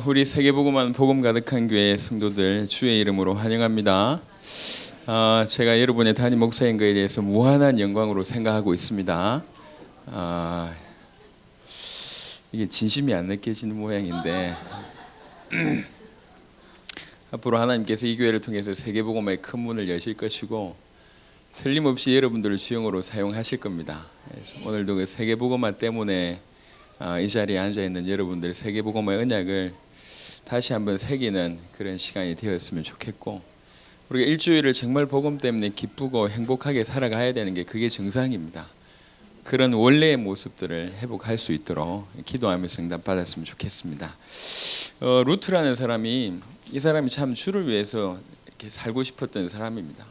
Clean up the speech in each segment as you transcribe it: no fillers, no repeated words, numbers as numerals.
우리 세계복음한 복음 가득한 교회 성도들 주의 이름으로 환영합니다. 제가 여러분의 담임 목사인 것에 대해서 무한한 영광으로 생각하고 있습니다. 이게 진심이 안 느껴지는 모양인데 앞으로 하나님께서 이 교회를 통해서 세계복음의 큰 문을 여실 것이고 틀림없이 여러분들을 주역으로 사용하실 겁니다. 그래서 오늘도 그 세계복음화 때문에 이 자리에 앉아있는 여러분들 세계복음의 언약을 다시 한번 새기는 그런 시간이 되었으면 좋겠고, 우리가 일주일을 정말 복음 때문에 기쁘고 행복하게 살아가야 되는 게 그게 정상입니다. 그런 원래의 모습들을 회복할 수 있도록 기도하면서 응답받았으면 좋겠습니다. 루트라는 사람이, 이 사람이 참 주를 위해서 이렇게 살고 싶었던 사람입니다.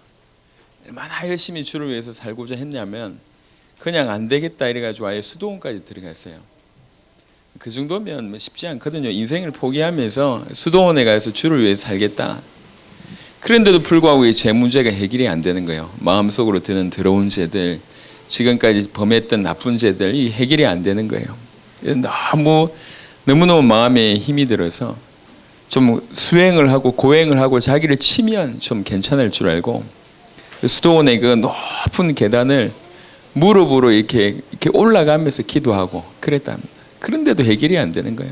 얼마나 열심히 주를 위해서 살고자 했냐면 그냥 안 되겠다 이래가지고 아예 수도원까지 들어갔어요. 그 정도면 쉽지 않거든요. 인생을 포기하면서 수도원에 가서 주를 위해서 살겠다. 그런데도 불구하고 제 문제가 해결이 안 되는 거예요. 마음속으로 드는 더러운 죄들, 지금까지 범했던 나쁜 죄들이 해결이 안 되는 거예요. 너무너무 마음에 힘이 들어서 좀 수행을 하고 고행을 하고 자기를 치면 좀 괜찮을 줄 알고 수도원의 그 높은 계단을 무릎으로 이렇게 올라가면서 기도하고 그랬답니다. 그런데도 해결이 안 되는 거예요.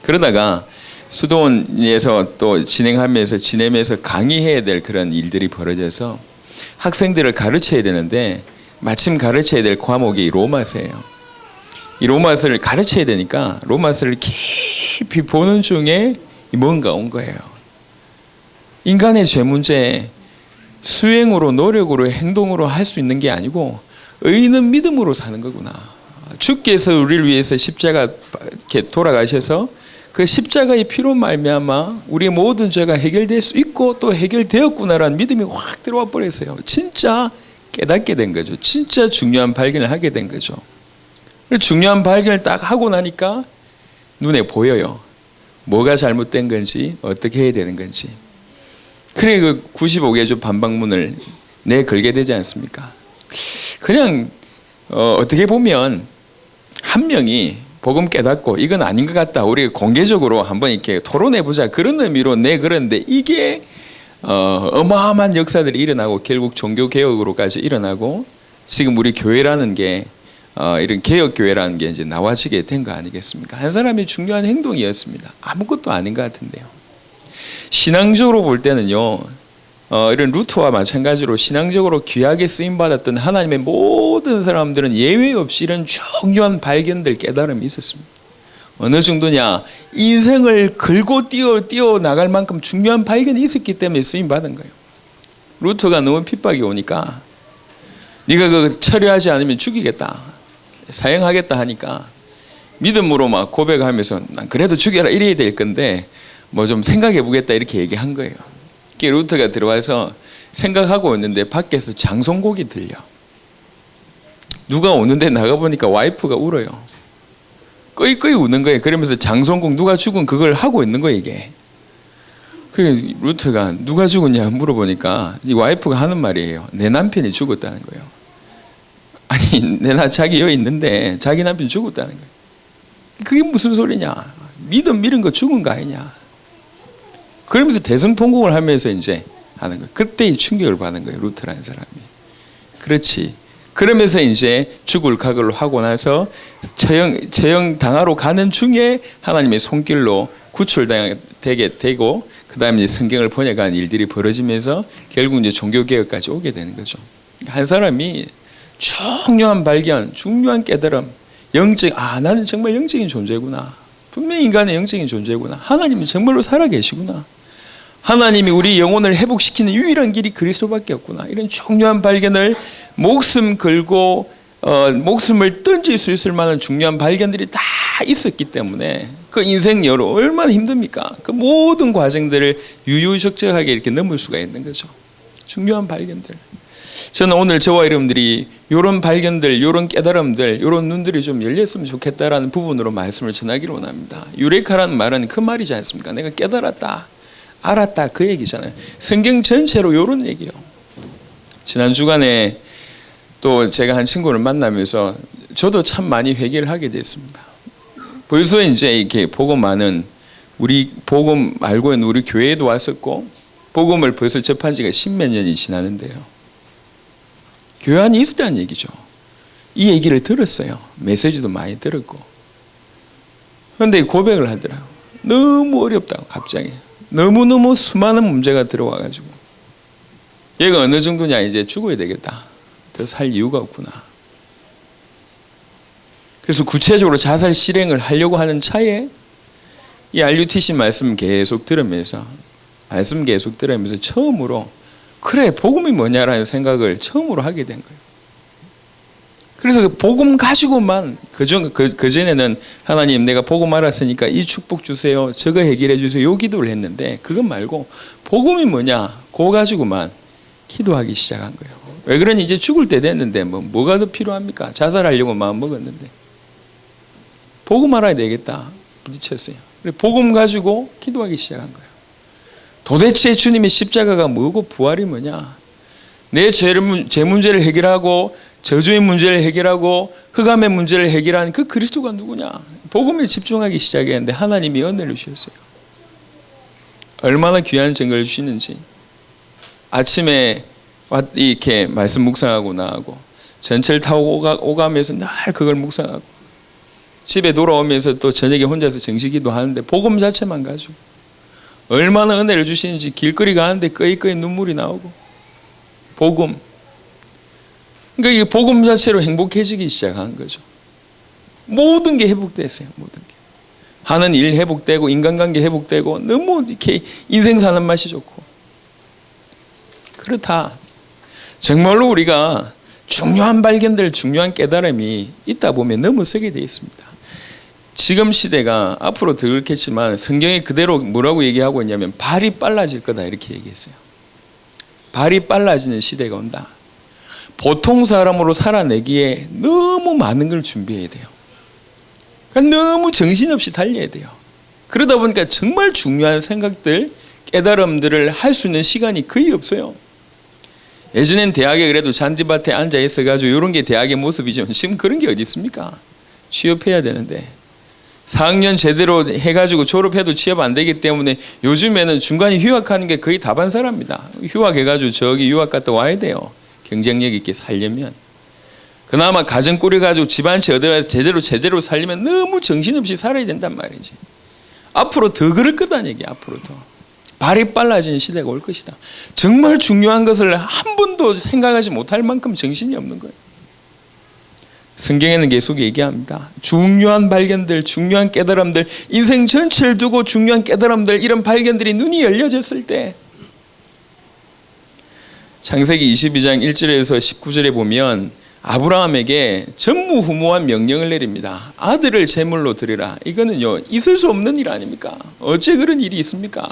그러다가 수도원에서 또 지내면서 강의해야 될 그런 일들이 벌어져서 학생들을 가르쳐야 되는데 마침 가르쳐야 될 과목이 로마서예요. 이 로마서를 가르쳐야 되니까 로마서를 깊이 보는 중에 뭔가 온 거예요. 인간의 죄 문제, 수행으로 노력으로 행동으로 할 수 있는 게 아니고 의인은 믿음으로 사는 거구나. 주께서 우리를 위해서 십자가 이렇게 돌아가셔서 그 십자가의 피로 말미암아 우리의 모든 죄가 해결될 수 있고 또 해결되었구나라는 믿음이 확 들어와 버렸어요. 진짜 깨닫게 된 거죠. 진짜 중요한 발견을 하게 된 거죠. 중요한 발견을 딱 하고 나니까 눈에 보여요. 뭐가 잘못된 건지 어떻게 해야 되는 건지. 그래 그 95개조 반박문을 내걸게 되지 않습니까? 그냥 어떻게 보면 한 명이 복음 깨닫고 이건 아닌 것 같다, 우리 공개적으로 한번 이렇게 토론해보자, 그런 의미로 내걸었는데 이게 어마어마한 역사들이 일어나고 결국 종교개혁으로까지 일어나고 지금 우리 교회라는 게 이런 개혁교회라는 게 이제 나와지게 된 거 아니겠습니까? 한 사람이 중요한 행동이었습니다. 아무것도 아닌 것 같은데요. 신앙적으로 볼 때는요, 이런 루트와 마찬가지로 신앙적으로 귀하게 쓰임받았던 하나님의 모든 사람들은 예외 없이 이런 중요한 발견들, 깨달음이 있었습니다. 어느 정도냐, 인생을 걸고 뛰어 나갈 만큼 중요한 발견이 있었기 때문에 쓰임받은 거예요. 루트가 너무 핍박이 오니까 네가 그거 처리하지 않으면 죽이겠다, 사형하겠다 하니까 믿음으로 막 고백하면서 난 그래도 죽여라 이래야 될 건데 뭐 좀 생각해 보겠다 이렇게 얘기한 거예요. 루트가 들어와서 생각하고 있는데 밖에서 장송곡이 들려. 누가 오는데 나가보니까 와이프가 울어요. 꺼이꺼이 우는 거예요. 그러면서 장송곡, 누가 죽은 그걸 하고 있는 거예요 이게. 그래 루트가 누가 죽었냐 물어보니까 이 와이프가 하는 말이에요. 내 남편이 죽었다는 거예요. 아니 자기 여기 있는데 자기 남편이 죽었다는 거예요. 그게 무슨 소리냐, 믿음 잃은 거 죽은 거 아니냐. 그러면서 대성통곡을 하면서 이제 하는 거예요. 그때 이 충격을 받는 거예요, 루트라는 사람이. 그렇지. 그러면서 이제 죽을 각오를 하고 나서 처형 당하러 가는 중에 하나님의 손길로 구출되게 되고, 그 다음에 성경을 번역한 일들이 벌어지면서 결국 이제 종교개혁까지 오게 되는 거죠. 한 사람이 중요한 발견, 중요한 깨달음, 나는 정말 영적인 존재구나. 분명히 인간의 영적인 존재구나. 하나님은 정말로 살아계시구나. 하나님이 우리 영혼을 회복시키는 유일한 길이 그리스도밖에 없구나. 이런 중요한 발견을 목숨 걸고 목숨을 던질 수 있을 만한 중요한 발견들이 다 있었기 때문에 그 인생 여로 얼마나 힘듭니까? 그 모든 과정들을 유유적적하게 이렇게 넘을 수가 있는 거죠. 중요한 발견들. 저는 오늘 저와 여러분들이 이런 발견들, 이런 깨달음들, 이런 눈들이 좀 열렸으면 좋겠다라는 부분으로 말씀을 전하기를 원합니다. 유레카라는 말은 그 말이지 않습니까? 내가 깨달았다, 알았다, 그 얘기잖아요. 성경 전체로 이런 얘기예요. 지난 주간에 또 제가 한 친구를 만나면서 저도 참 많이 회개를 하게 됐습니다. 벌써 이제 이렇게 복음 많은 우리 복음 알고 있는 우리 교회에도 왔었고 복음을 벌써 접한 지가 10몇 년이 지나는데요. 교회 안에 있었다는 얘기죠. 이 얘기를 들었어요. 메시지도 많이 들었고. 그런데 고백을 하더라고요. 너무 어렵다고 갑자기. 너무너무 수많은 문제가 들어와가지고 얘가 어느 정도냐 이제 죽어야 되겠다. 더 살 이유가 없구나. 그래서 구체적으로 자살 실행을 하려고 하는 차에 이 RUTC 말씀 계속 들으면서 처음으로 그래 복음이 뭐냐라는 생각을 처음으로 하게 된 거예요. 그래서 그 복음 가지고만 그전에는 하나님 내가 복음 알았으니까 이 축복 주세요. 저거 해결해 주세요. 요 기도를 했는데 그것 말고 복음이 뭐냐 그거 가지고만 기도하기 시작한 거예요. 왜 그러니 이제 죽을 때 됐는데 뭐가 더 필요합니까? 자살하려고 마음 먹었는데 복음 알아야 되겠다 부딪혔어요. 복음 가지고 기도하기 시작한 거예요. 도대체 주님의 십자가가 뭐고 부활이 뭐냐? 내 죄 문제를 해결하고 저주의 문제를 해결하고 흑암의 문제를 해결한 그 그리스도가 누구냐? 복음에 집중하기 시작했는데 하나님이 은혜를 주셨어요. 얼마나 귀한 증거를 주시는지. 아침에 이렇게 말씀 묵상하고 나하고 전철 타고 오가면서 늘 그걸 묵상하고 집에 돌아오면서 또 저녁에 혼자서 정식기도 하는데 복음 자체만 가지고 얼마나 은혜를 주시는지 길거리 가는데 꺼이꺼이 눈물이 나오고 복음. 그러니까 이 복음 자체로 행복해지기 시작한 거죠. 모든 게 회복됐어요. 모든 게. 하는 일 회복되고 인간관계 회복되고 너무 이렇게 인생 사는 맛이 좋고 그렇다. 정말로 우리가 중요한 발견들, 중요한 깨달음이 있다 보면 넘어서게 되어 있습니다. 지금 시대가 앞으로 더 그렇겠지만 성경에 그대로 뭐라고 얘기하고 있냐면 발이 빨라질 거다 이렇게 얘기했어요. 발이 빨라지는 시대가 온다. 보통 사람으로 살아내기에 너무 많은 걸 준비해야 돼요. 그러니까 너무 정신없이 달려야 돼요. 그러다 보니까 정말 중요한 생각들, 깨달음들을 할 수 있는 시간이 거의 없어요. 예전엔 대학에 그래도 잔디밭에 앉아 있어가지고 이런 게 대학의 모습이지만 지금 그런 게 어디 있습니까? 취업해야 되는데 4학년 제대로 해가지고 졸업해도 취업 안 되기 때문에 요즘에는 중간에 휴학하는 게 거의 다반사랍니다. 휴학해가지고 저기 유학 갔다 와야 돼요. 경쟁력 있게 살려면. 그나마 가정 꾸려가지고 집안채 얻어가지고 제대로 살려면 너무 정신없이 살아야 된단 말이지. 앞으로 더 그럴 거다는 얘기야. 앞으로 더. 발이 빨라지는 시대가 올 것이다. 정말 중요한 것을 한 번도 생각하지 못할 만큼 정신이 없는 거예요. 성경에는 계속 얘기합니다. 중요한 발견들, 중요한 깨달음들, 인생 전체를 두고 중요한 깨달음들, 이런 발견들이 눈이 열려졌을 때 창세기 22장 1절에서 19절에 보면 아브라함에게 전무후무한 명령을 내립니다. 아들을 제물로 드리라. 이거는요 있을 수 없는 일 아닙니까? 어째 그런 일이 있습니까?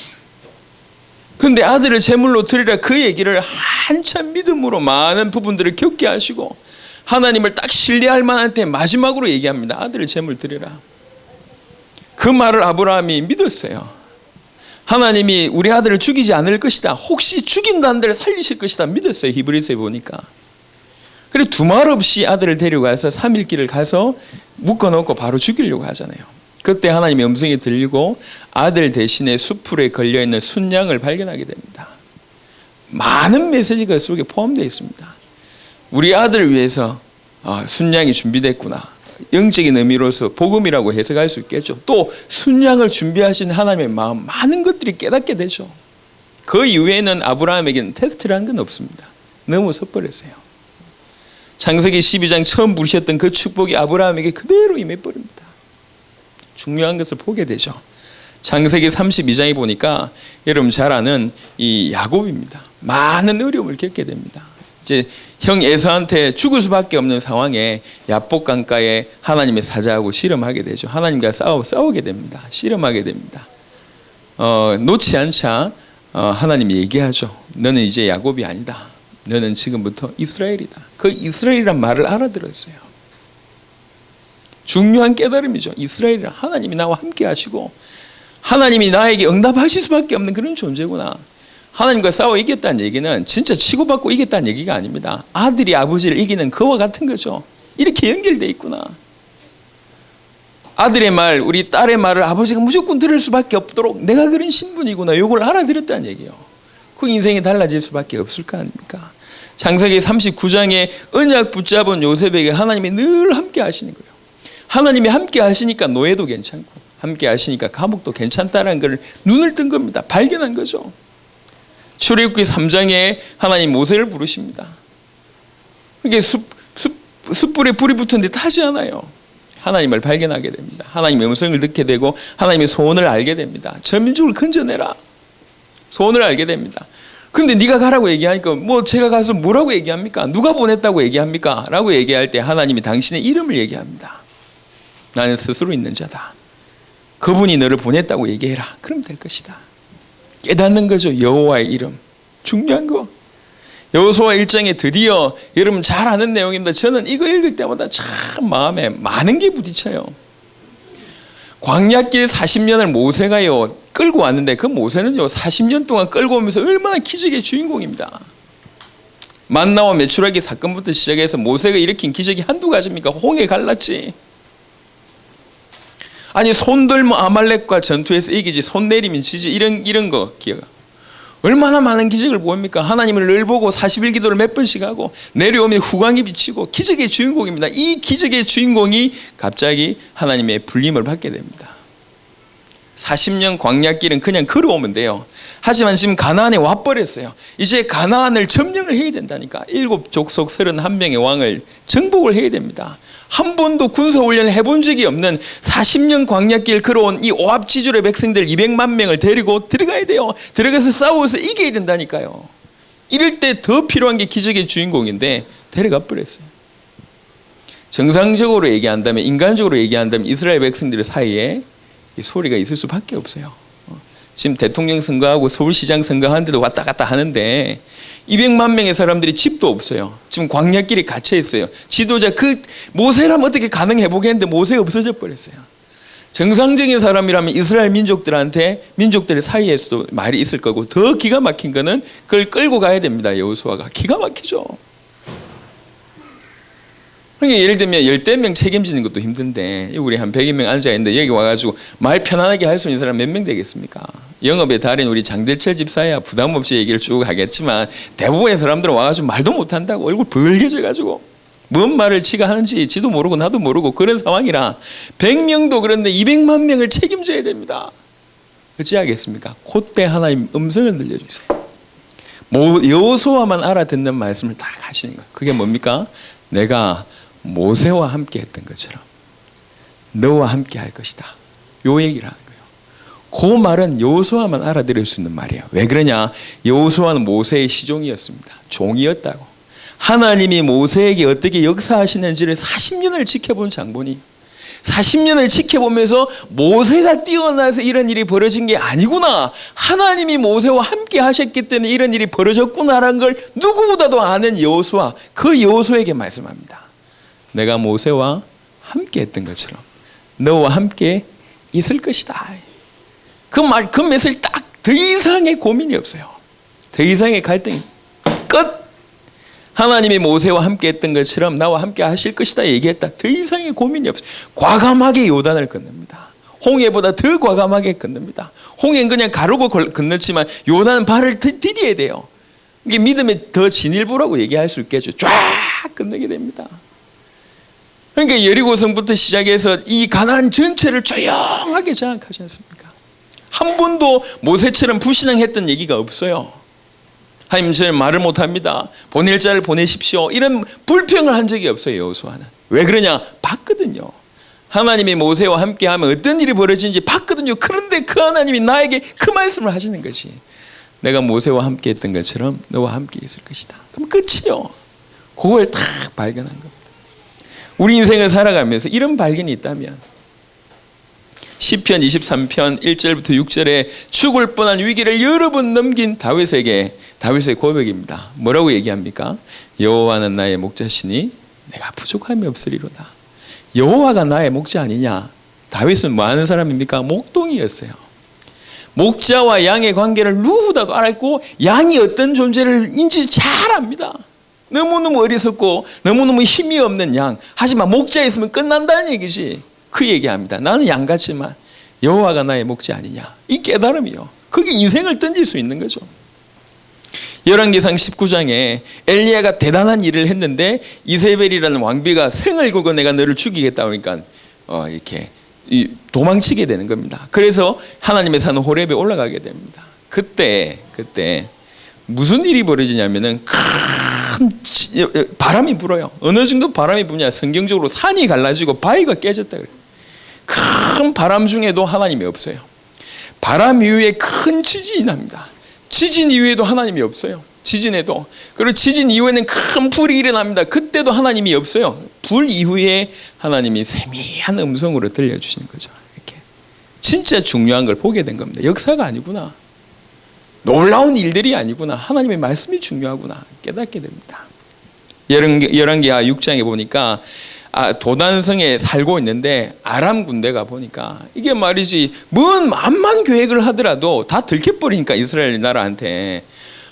그런데 아들을 제물로 드리라 그 얘기를 한참 믿음으로 많은 부분들을 겪게 하시고 하나님을 딱 신뢰할 만한 때 마지막으로 얘기합니다. 아들을 제물 드리라. 그 말을 아브라함이 믿었어요. 하나님이 우리 아들을 죽이지 않을 것이다. 혹시 죽인다는 데를 살리실 것이다. 믿었어요. 히브리서에 보니까. 그리고 두말 없이 아들을 데려가서 3일 길을 가서 묶어놓고 바로 죽이려고 하잖아요. 그때 하나님의 음성이 들리고 아들 대신에 수풀에 걸려있는 순양을 발견하게 됩니다. 많은 메시지가 그 속에 포함되어 있습니다. 우리 아들을 위해서 순양이 준비됐구나. 영적인 의미로서 복음이라고 해석할 수 있겠죠. 또 순양을 준비하신 하나님의 마음, 많은 것들이 깨닫게 되죠. 그 이후에는 아브라함에게는 테스트라는 건 없습니다. 너무 섣버렸어요. 창세기 12장 처음 부르셨던 그 축복이 아브라함에게 그대로 임해버립니다. 중요한 것을 보게 되죠. 창세기 32장에 보니까 여러분 잘 아는 이 야곱입니다. 많은 어려움을 겪게 됩니다. 이제 형 에서한테 죽을 수밖에 없는 상황에 야복 강가에 하나님의 사자하고 씨름하게 되죠. 하나님과 싸우게 됩니다. 씨름하게 됩니다. 놓지 않자 하나님이 얘기하죠. 너는 이제 야곱이 아니다. 너는 지금부터 이스라엘이다. 그 이스라엘이란 말을 알아들었어요. 중요한 깨달음이죠. 이스라엘이란 하나님이 나와 함께 하시고 하나님이 나에게 응답하실 수밖에 없는 그런 존재구나. 하나님과 싸워 이겼다는 얘기는 진짜 치고받고 이겼다는 얘기가 아닙니다. 아들이 아버지를 이기는 그와 같은 거죠. 이렇게 연결되어 있구나. 아들의 말, 우리 딸의 말을 아버지가 무조건 들을 수밖에 없도록 내가 그런 신분이구나, 이걸 알아들었다는 얘기예요. 그 인생이 달라질 수밖에 없을 거 아닙니까? 창세기 39장에 언약 붙잡은 요셉에게 하나님이 늘 함께 하시는 거예요. 하나님이 함께 하시니까 노예도 괜찮고 함께 하시니까 감옥도 괜찮다는 걸 눈을 뜬 겁니다. 발견한 거죠. 출애굽기 3장에 하나님 모세를 부르십니다. 이게 숯불에 불이 붙었는데 타지 않아요. 하나님을 발견하게 됩니다. 하나님의 음성을 듣게 되고 하나님의 소원을 알게 됩니다. 전 민족을 건져내라. 소원을 알게 됩니다. 근데 네가 가라고 얘기하니까 뭐 제가 가서 뭐라고 얘기합니까? 누가 보냈다고 얘기합니까? 라고 얘기할 때 하나님이 당신의 이름을 얘기합니다. 나는 스스로 있는 자다. 그분이 너를 보냈다고 얘기해라. 그럼 될 것이다. 깨닫는 거죠. 여호와의 이름. 중요한 거. 여호수아 1장에 드디어 여러분 잘 아는 내용입니다. 저는 이거 읽을 때마다 참 마음에 많은 게 부딪혀요. 광야길 40년을 모세가요 끌고 왔는데 그 모세는요 40년 동안 끌고 오면서 얼마나 기적의 주인공입니다. 만나와 메추라기 사건부터 시작해서 모세가 일으킨 기적이 한두 가지입니까? 홍해 갈랐지. 아니 손 들면 아말렉과 전투에서 이기지, 손 내리면 지지, 이런 거 기억. 얼마나 많은 기적을 보입니까? 하나님을 늘 보고 40일 기도를 몇 번씩 하고 내려오면 후광이 비치고 기적의 주인공입니다. 이 기적의 주인공이 갑자기 하나님의 불림을 받게 됩니다. 40년 광야길은 그냥 걸어오면 돼요. 하지만 지금 가나안에 와버렸어요. 이제 가나안을 점령을 해야 된다니까. 7족속 31명의 왕을 정복을 해야 됩니다. 한 번도 군사훈련을 해본 적이 없는 40년 광야길 걸어온 이 오합지졸의 백성들 200만 명을 데리고 들어가야 돼요. 들어가서 싸워서 이겨야 된다니까요. 이럴 때 더 필요한 게 기적의 주인공인데 데려가 버렸어요. 정상적으로 얘기한다면, 인간적으로 얘기한다면 이스라엘 백성들 사이에 소리가 있을 수밖에 없어요. 지금 대통령 선거하고 서울시장 선거하는데도 왔다 갔다 하는데 200만 명의 사람들이 집도 없어요. 지금 광야길에 갇혀 있어요. 지도자 그 모세라면 어떻게 가능해 보겠는데 모세가 없어져 버렸어요. 정상적인 사람이라면 이스라엘 민족들 사이에서도 말이 있을 거고, 더 기가 막힌 거는 그걸 끌고 가야 됩니다. 여호수아가 기가 막히죠. 그러니까 예를 들면 10명 책임지는 것도 힘든데 우리 한 100여 명 앉아있는데 여기 와가지고 말 편안하게 할 수 있는 사람 몇 명 되겠습니까? 영업의 달인 우리 장대철 집사야 부담 없이 얘기를 쭉 하겠지만 대부분의 사람들은 와가지고 말도 못한다고 얼굴 벌개져가지고 뭔 말을 지가 하는지 지도 모르고 나도 모르고 그런 상황이라 100명도 그런데 200만 명을 책임져야 됩니다. 어찌하겠습니까? 그때 하나님 음성을 들려주세요. 여호수아만 알아듣는 말씀을 다 하시는 거예요. 그게 뭡니까? 내가 모세와 함께 했던 것처럼 너와 함께 할 것이다. 요 얘기를 하는 거예요. 그 말은 여호수아만 알아들을 수 있는 말이에요. 왜 그러냐? 여호수아는 모세의 시종이었습니다. 종이었다고. 하나님이 모세에게 어떻게 역사하시는지를 40년을 지켜본 장본이 40년을 지켜보면서 모세가 뛰어나서 이런 일이 벌어진 게 아니구나. 하나님이 모세와 함께 하셨기 때문에 이런 일이 벌어졌구나라는 걸 누구보다도 아는 여호수아, 그 여호수아에게 말씀합니다. 내가 모세와 함께 했던 것처럼 너와 함께 있을 것이다. 그 맷을 딱 더 이상의 고민이 없어요. 더 이상의 갈등이 끝. 하나님이 모세와 함께 했던 것처럼 나와 함께 하실 것이다 얘기했다. 더 이상의 고민이 없어요. 과감하게 요단을 건넙니다. 홍해보다 더 과감하게 건넙니다. 홍해는 그냥 가르고 건넜지만 요단은 발을 디뎌야 돼요. 이게 믿음의 더 진일보라고 얘기할 수 있겠죠. 쫙 건너게 됩니다. 그러니까 여리고성부터 시작해서 이 가나안 전체를 조용하게 장악하지 않습니까? 한 번도 모세처럼 불신앙했던 얘기가 없어요. 하나님 저는 말을 못합니다. 보낼 자를 보내십시오. 이런 불평을 한 적이 없어요. 여호수아는. 왜 그러냐? 봤거든요. 하나님이 모세와 함께하면 어떤 일이 벌어지는지 봤거든요. 그런데 그 하나님이 나에게 그 말씀을 하시는 것이 내가 모세와 함께했던 것처럼 너와 함께 있을 것이다. 그럼 끝이요. 그걸 딱 발견한 겁니다. 우리 인생을 살아가면서 이런 발견이 있다면 시편 23편 1절부터 6절에 죽을 뻔한 위기를 여러 번 넘긴 다윗의 고백입니다. 뭐라고 얘기합니까? 여호와는 나의 목자시니 내가 부족함이 없으리로다. 여호와가 나의 목자 아니냐? 다윗은 뭐 하는 사람입니까? 목동이었어요. 목자와 양의 관계를 누구보다도 알고 양이 어떤 존재인지 잘 압니다. 너무너무 어리석고 너무너무 힘이 없는 양. 하지만 목자 있으면 끝난다는 얘기지. 그 얘기합니다. 나는 양 같지만 여호와가 나의 목자 아니냐. 이 깨달음이요. 그게 인생을 던질 수 있는 거죠. 열왕기상 19장에 엘리야가 대단한 일을 했는데 이세벨이라는 왕비가 생을 걸고 내가 너를 죽이겠다 하니까 이렇게 도망치게 되는 겁니다. 그래서 하나님의 산 호렙에 올라가게 됩니다. 그때 무슨 일이 벌어지냐면은 큰 바람이 불어요. 어느 정도 바람이 부냐? 성경적으로 산이 갈라지고 바위가 깨졌다 그래요. 큰 바람 중에도 하나님이 없어요. 바람 이후에 큰 지진이 납니다. 지진 이후에도 하나님이 없어요. 지진에도. 그리고 지진 이후에는 큰 불이 일어납니다. 그때도 하나님이 없어요. 불 이후에 하나님이 세미한 음성으로 들려주시는 거죠. 이렇게 진짜 중요한 걸 보게 된 겁니다. 역사가 아니구나. 놀라운 일들이 아니구나. 하나님의 말씀이 중요하구나. 깨닫게 됩니다. 열왕기하 6장에 보니까 도단성에 살고 있는데 아람 군대가 보니까 이게 말이지 뭔 만만 계획을 하더라도 다 들켜버리니까 이스라엘 나라한테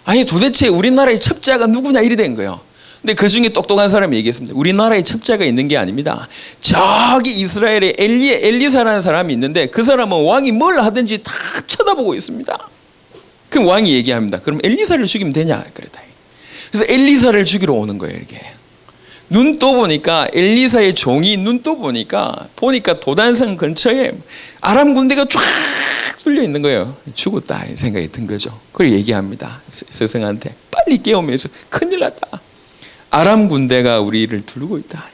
아니 도대체 우리나라의 첩자가 누구냐 이리 된 거예요. 근데 그 중에 똑똑한 사람이 얘기했습니다. 우리나라에 첩자가 있는 게 아닙니다. 저기 이스라엘에 엘리사라는 사람이 있는데 그 사람은 왕이 뭘 하든지 다 쳐다보고 있습니다. 그럼 왕이 얘기합니다. 그럼 엘리사를 죽이면 되냐? 그랬다. 그래서 엘리사를 죽이러 오는 거예요. 이게 눈 떠보니까 엘리사의 종이 눈 떠보니까 도단성 근처에 아람 군대가 쫙 뚫려 있는 거예요. 죽었다 이 생각이 든 거죠. 그걸 얘기합니다. 스승한테 빨리 깨우면서 큰일 났다. 아람 군대가 우리를 두르고 있다.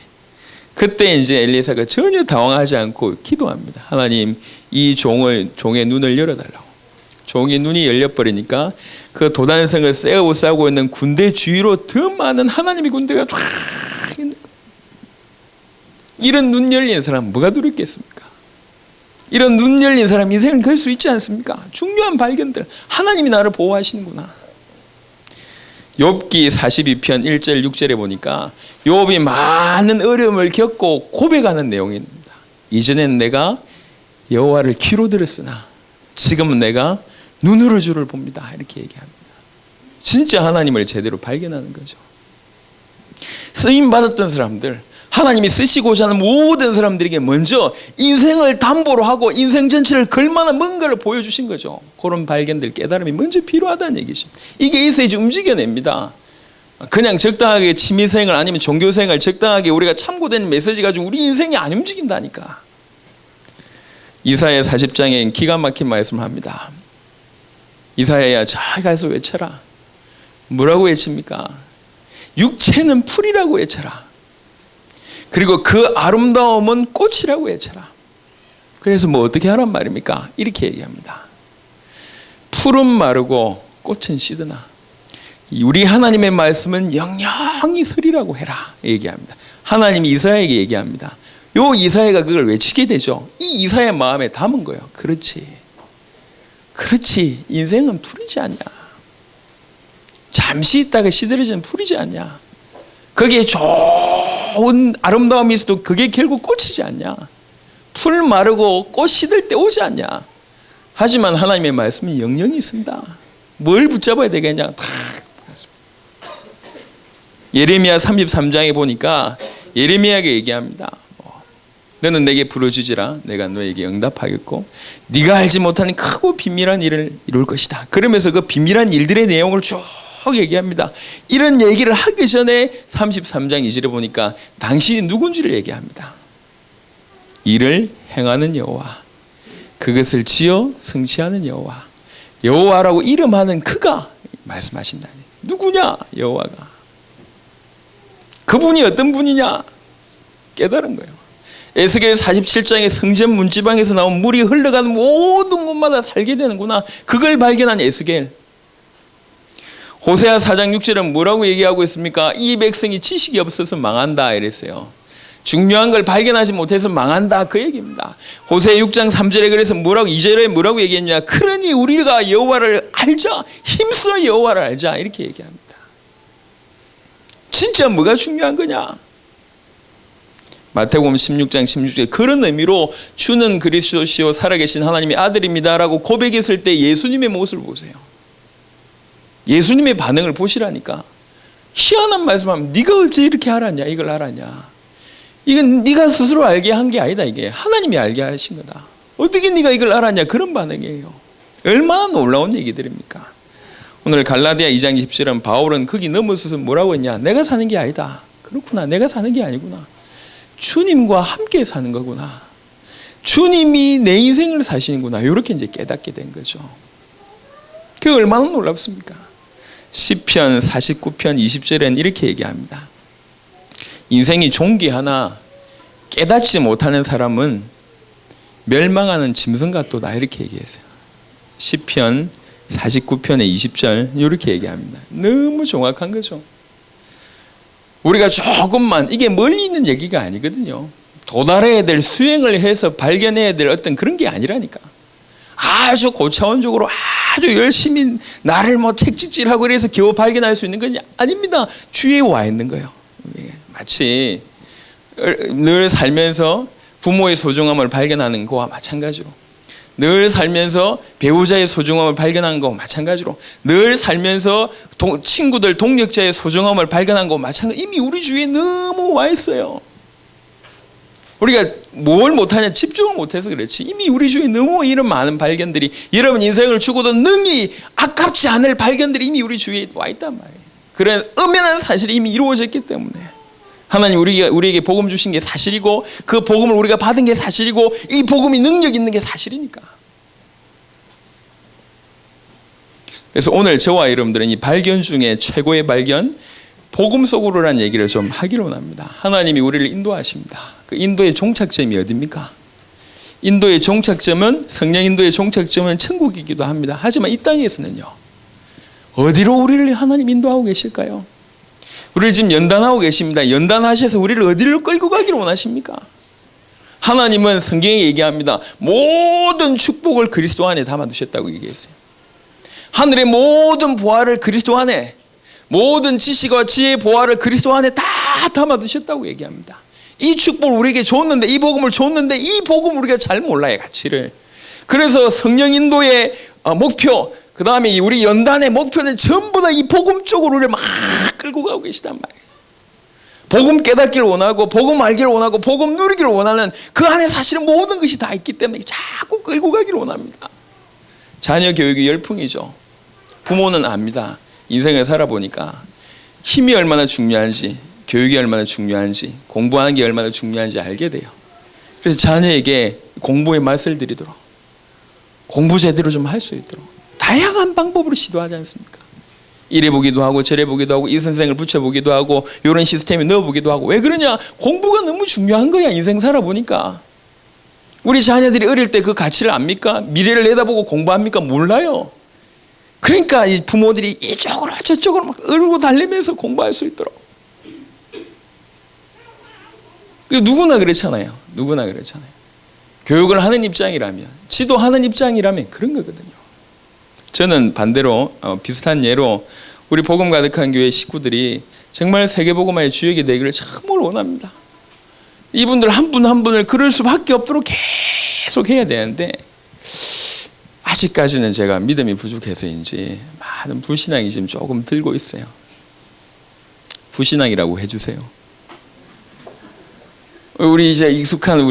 그때 이제 엘리사가 전혀 당황하지 않고 기도합니다. 하나님 이 종의 눈을 열어달라고. 종의 눈이 열려버리니까 그 도단성을 싸우고 있는 군대 주위로 더 많은 하나님의 군대가 쫙 있는 거예요. 이런 눈 열린 사람 뭐가 두렵겠습니까? 이런 눈 열린 사람 인생을 걸 수 있지 않습니까? 중요한 발견들. 하나님이 나를 보호하시는구나. 욥기 42편 1절 6절에 보니까 욥이 많은 어려움을 겪고 고백하는 내용입니다. 이전엔 내가 여호와를 귀로 들었으나 지금은 내가 눈으로 주를 봅니다. 이렇게 얘기합니다. 진짜 하나님을 제대로 발견하는 거죠. 쓰임 받았던 사람들, 하나님이 쓰시고자 하는 모든 사람들에게 먼저 인생을 담보로 하고 인생 전체를 걸만한 뭔가를 보여주신 거죠. 그런 발견들, 깨달음이 먼저 필요하다는 얘기죠. 이게 있어야지 움직여냅니다. 그냥 적당하게 취미생활 아니면 종교생활 적당하게 우리가 참고된 메시지 가지고 우리 인생이 안 움직인다니까. 이사야 40장에 기가 막힌 말씀을 합니다. 이사야야 잘 가서 외쳐라. 뭐라고 외칩니까? 육체는 풀이라고 외쳐라. 그리고 그 아름다움은 꽃이라고 외쳐라. 그래서 뭐 어떻게 하란 말입니까? 이렇게 얘기합니다. 풀은 마르고 꽃은 시드나 우리 하나님의 말씀은 영영이 서리라고 해라 얘기합니다. 하나님이 이사야에게 얘기합니다. 요 이사야가 그걸 외치게 되죠. 이 이사야 마음에 담은 거예요. 그렇지 인생은 풀이지 않냐. 잠시 있다가 시들어지는 풀이지 않냐. 거기에 좋은 아름다움이 있어도 그게 결국 꽃이지 않냐. 풀 마르고 꽃 시들 때 오지 않냐. 하지만 하나님의 말씀은 영영이 있습니다. 뭘 붙잡아야 되겠냐. 다 예레미야 33장에 보니까 예레미야에게 얘기합니다. 너는 내게 부르짖으라. 내가 너에게 응답하겠고 네가 알지 못하는 크고 비밀한 일을 이룰 것이다. 그러면서 그 비밀한 일들의 내용을 쭉 얘기합니다. 이런 얘기를 하기 전에 33장 2절에 보니까 당신이 누군지를 얘기합니다. 이를 행하는 여호와, 그것을 지어 성취하는 여호와, 여호와라고 이름하는 그가 말씀하신다니. 누구냐? 여호와가. 그분이 어떤 분이냐? 깨달은 거예요. 에스겔 47장의 성전 문지방에서 나온 물이 흘러가는 모든 곳마다 살게 되는구나. 그걸 발견한 에스겔. 호세아 4장 6절은 뭐라고 얘기하고 있습니까? 이 백성이 지식이 없어서 망한다 이랬어요. 중요한 걸 발견하지 못해서 망한다 그 얘기입니다. 호세아 6장 3절에 그래서 2절에 뭐라고 얘기했냐? 그러니 우리가 여호와를 알자. 힘써 여호와를 알자. 이렇게 얘기합니다. 진짜 뭐가 중요한 거냐? 마태복음 16장 16절 그런 의미로 주는 그리스도시요 살아계신 하나님의 아들입니다라고 고백했을 때 예수님의 모습을 보세요. 예수님의 반응을 보시라니까. 희한한 말씀하면 네가 어째 이렇게 알았냐? 이걸 알았냐? 이건 네가 스스로 알게 한 게 아니다. 이게 하나님이 알게 하신 거다. 어떻게 네가 이걸 알았냐? 그런 반응이에요. 얼마나 놀라운 얘기들입니까? 오늘 갈라디아 2장 17은 바울은 거기 넘어서서 뭐라고 했냐? 내가 사는 게 아니다. 그렇구나. 내가 사는 게 아니구나. 주님과 함께 사는 거구나. 주님이 내 인생을 사시는구나. 이렇게 이제 깨닫게 된 거죠. 그게 얼마나 놀랍습니까? 시편 49편 20절에는 이렇게 얘기합니다. 인생이 종기 하나 깨닫지 못하는 사람은 멸망하는 짐승 같도다. 이렇게 얘기했어요. 시편 49편의 20절 이렇게 얘기합니다. 너무 정확한 거죠. 우리가 조금만, 이게 멀리 있는 얘기가 아니거든요. 도달해야 될, 수행을 해서 발견해야 될 어떤 그런 게 아니라니까. 아주 고차원적으로 아주 열심히 나를 뭐 책찍질하고 이래서 겨우 발견할 수 있는 건 아닙니다. 주위에 와 있는 거예요. 마치 늘 살면서 부모의 소중함을 발견하는 거와 마찬가지로, 늘 살면서 배우자의 소중함을 발견하는 거와 마찬가지로, 늘 살면서 친구들, 동력자의 소중함을 발견하는 거와 마찬가지로 이미 우리 주위에 너무 와 있어요. 우리가 뭘 못하냐, 집중을 못해서 그렇지. 이미 우리 주위에 너무 이런 많은 발견들이, 여러분 인생을 주고도 능히 아깝지 않을 발견들이 이미 우리 주위에 와 있단 말이에요. 그런 엄연한 사실이 이미 이루어졌기 때문에 하나님 우리에게 복음 주신 게 사실이고, 그 복음을 우리가 받은 게 사실이고, 이 복음이 능력 있는 게 사실이니까. 그래서 오늘 저와 여러분들은 이 발견 중에 최고의 발견, 복음 속으로라는 얘기를 좀 하기로 합니다. 하나님이 우리를 인도하십니다. 그 인도의 종착점이 어디입니까? 인도의 종착점은, 성령 인도의 종착점은 천국이기도 합니다. 하지만 이 땅에서는요, 어디로 우리를 하나님 인도하고 계실까요? 우리를 지금 연단하고 계십니다. 연단하셔서 우리를 어디로 끌고 가기를 원하십니까? 하나님은 성경에 얘기합니다. 모든 축복을 그리스도 안에 담아두셨다고 얘기했어요. 하늘의 모든 보화를 그리스도 안에, 모든 지식과 지혜의 보화를 그리스도 안에 다 담아두셨다고 얘기합니다. 이 축복을 우리에게 줬는데, 이 복음을 줬는데, 이 복음을 우리가 잘 몰라요, 가치를. 그래서 성령 인도의 목표, 그 다음에 우리 연단의 목표는 전부 다 이 복음 쪽으로 우리를 막 끌고 가고 계시단 말이에요. 복음 깨닫기를 원하고, 복음 알기를 원하고, 복음 누리기를 원하는 그 안에 사실은 모든 것이 다 있기 때문에 자꾸 끌고 가기를 원합니다. 자녀 교육이 열풍이죠. 부모는 압니다. 인생을 살아보니까 힘이 얼마나 중요한지, 교육이 얼마나 중요한지, 공부하는 게 얼마나 중요한지 알게 돼요. 그래서 자녀에게 공부의 맛을 들이도록, 공부 제대로 좀 할 수 있도록 다양한 방법으로 시도하지 않습니까? 이래 보기도 하고 저래 보기도 하고, 이 선생을 붙여보기도 하고, 이런 시스템에 넣어보기도 하고. 왜 그러냐? 공부가 너무 중요한 거야. 인생 살아보니까. 우리 자녀들이 어릴 때 그 가치를 압니까? 미래를 내다보고 공부합니까? 몰라요. 그러니까 이 부모들이 이쪽으로 저쪽으로 막 얼고 달리면서 공부할 수 있도록. 누구나 그렇잖아요. 누구나 그렇잖아요. 교육을 하는 입장이라면, 지도하는 입장이라면 그런 거거든요. 저는 반대로 비슷한 예로 우리 복음 가득한 교회 식구들이 정말 세계복음화의 주역이 되기를 정말 원합니다. 이분들 한 분 한 분을 그럴 수밖에 없도록 계속 해야 되는데, 아직까지는 제가 믿음이 부족해서인지 많은 불신앙이 지금 조금 들고 있어요. 불신앙이라고 해주세요. 우리 이제 익숙한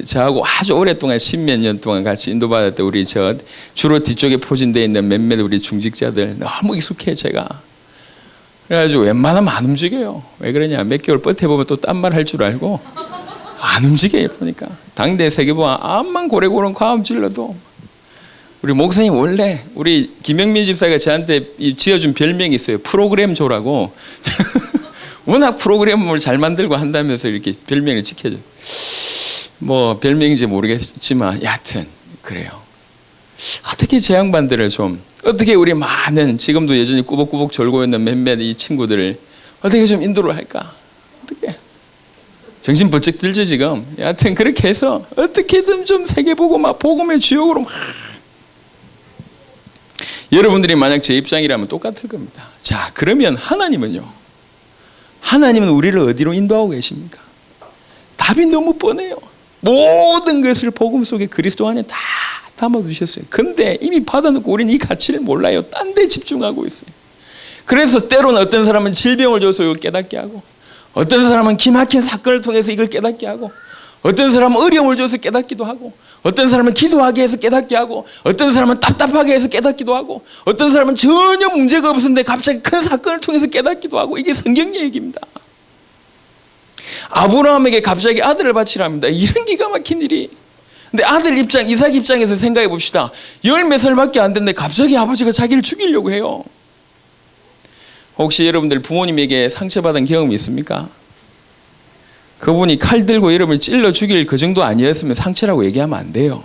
저하고 아주 오랫동안 10몇 년 동안 같이 인도받았던 우리 주로 뒤쪽에 포진되어 있는 몇몇 우리 중직자들 너무 익숙해 제가. 그래가지고 웬만하면 안 움직여요. 왜 그러냐? 몇 개월 버텨보면 또 딴 말 할 줄 알고 안 움직여요. 보니까 당대 세계보아 암만 고래고래 과음 질러도. 우리 목사님 원래 우리 김영민 집사가 저한테 지어준 별명이 있어요. 프로그램 조라고. 워낙 프로그램을 잘 만들고 한다면서 이렇게 별명을 지켜줘. 뭐 별명인지 모르겠지만 여하튼 그래요. 어떻게 제 양반들을 좀, 어떻게 우리 많은 지금도 여전히 꾸벅꾸벅 졸고 있는 몇몇 이 친구들을 어떻게 좀 인도를 할까? 어떻게? 정신 번쩍 들죠 지금. 여하튼 그렇게 해서 어떻게든 좀 세계보고 막 복음의 주역으로 막. 여러분들이 만약 제 입장이라면 똑같을 겁니다. 자, 그러면 하나님은요? 하나님은 우리를 어디로 인도하고 계십니까? 답이 너무 뻔해요. 모든 것을 복음 속에 그리스도 안에 다 담아두셨어요. 근데 이미 받아놓고 우리는 이 가치를 몰라요. 딴 데 집중하고 있어요. 그래서 때로는 어떤 사람은 질병을 줘서 깨닫게 하고, 어떤 사람은 기막힌 사건을 통해서 이걸 깨닫게 하고, 어떤 사람은 어려움을 줘서 깨닫기도 하고, 어떤 사람은 기도하게 해서 깨닫게 하고, 어떤 사람은 답답하게 해서 깨닫기도 하고, 어떤 사람은 전혀 문제가 없었는데 갑자기 큰 사건을 통해서 깨닫기도 하고. 이게 성경 얘기입니다. 아브라함에게 갑자기 아들을 바치랍니다. 이런 기가 막힌 일이. 근데 아들 입장, 이삭 입장에서 생각해 봅시다. 10몇 살밖에 안 됐는데 갑자기 아버지가 자기를 죽이려고 해요. 혹시 여러분들 부모님에게 상처받은 경험이 있습니까? 그분이 칼 들고 여러분을 찔러 죽일 그 정도 아니었으면 상처라고 얘기하면 안 돼요.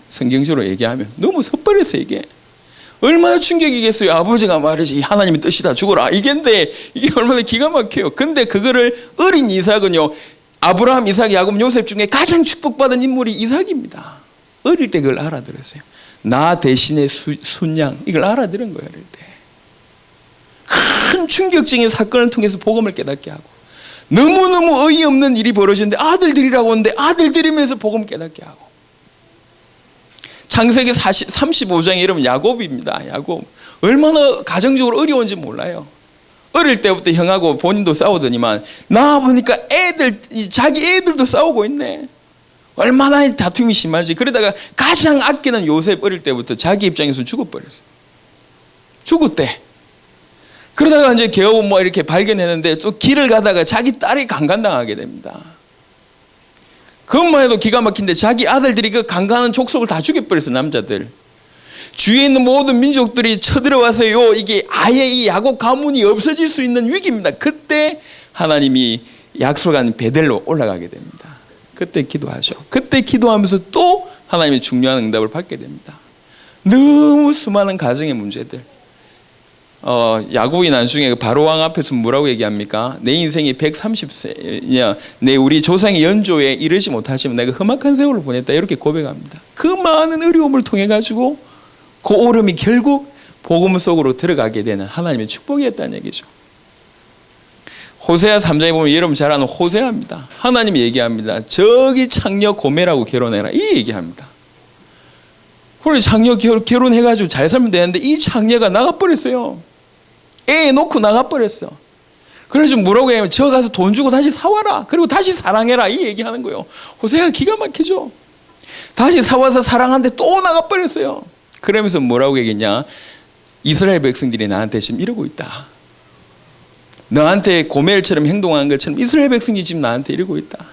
성경적으로 얘기하면 너무 섣버렸어요. 이게 얼마나 충격이겠어요. 아버지가 말이지 하나님의 뜻이다, 죽어라 이게인데, 이게 얼마나 기가 막혀요. 근데 그거를 어린 이삭은요, 아브라함, 이삭, 야곱, 요셉 중에 가장 축복받은 인물이 이삭입니다. 어릴 때 그걸 알아들었어요. 나 대신에 순양, 이걸 알아들은 거예요. 어릴 때 큰 충격적인 사건을 통해서 복음을 깨닫게 하고, 너무너무 어이없는 일이 벌어지는데 아들들이라고 하는데 아들들이면서 복음 깨닫게 하고. 창세기 35장에 이름은 야곱입니다. 야곱. 얼마나 가정적으로 어려운지 몰라요. 어릴 때부터 형하고 본인도 싸우더니만 나와보니까 자기 애들도 싸우고 있네. 얼마나 다툼이 심한지. 그러다가 가장 아끼는 요셉 어릴 때부터 자기 입장에서 죽어버렸어요. 죽었대. 그러다가 이제 겨우 뭐 이렇게 발견했는데 또 길을 가다가 자기 딸이 강간당하게 됩니다. 그것만 해도 기가 막힌데 자기 아들들이 그 강간하는 족속을 다 죽여버렸어요. 남자들. 주위에 있는 모든 민족들이 쳐들어와서요, 이게 아예 이 야곱 가문이 없어질 수 있는 위기입니다. 그때 하나님이 약속한 베델로 올라가게 됩니다. 그때 기도하죠. 그때 기도하면서 또 하나님의 중요한 응답을 받게 됩니다. 너무 수많은 가정의 문제들. 야곱이 나중에 바로왕 앞에서 뭐라고 얘기합니까? 내 인생이 130세, 우리 조상의 연조에 이르지 못하시면 내가 험악한 세월을 보냈다, 이렇게 고백합니다. 그 많은 어려움을 통해 가지고 그 오름이 결국 복음 속으로 들어가게 되는 하나님의 축복이었다는 얘기죠. 호세아 3장에 보면 여러분 잘 아는 호세아입니다. 하나님이 얘기합니다. 저기 창녀 고멜하고 결혼해라, 이 얘기합니다. 그래, 창녀 결혼해가지고 잘 살면 되는데 이 창녀가 나가버렸어요. 애 놓고 나가버렸어. 그래서 뭐라고 해요? 저 가서 돈 주고 다시 사와라, 그리고 다시 사랑해라, 이 얘기하는 거예요. 호세아가 기가 막히죠. 다시 사와서 사랑하는데 또 나가버렸어요. 그러면서 뭐라고 얘기했냐? 이스라엘 백성들이 나한테 지금 이러고 있다. 너한테 고멜처럼 행동하는 것처럼 이스라엘 백성이 지금 나한테 이러고 있다.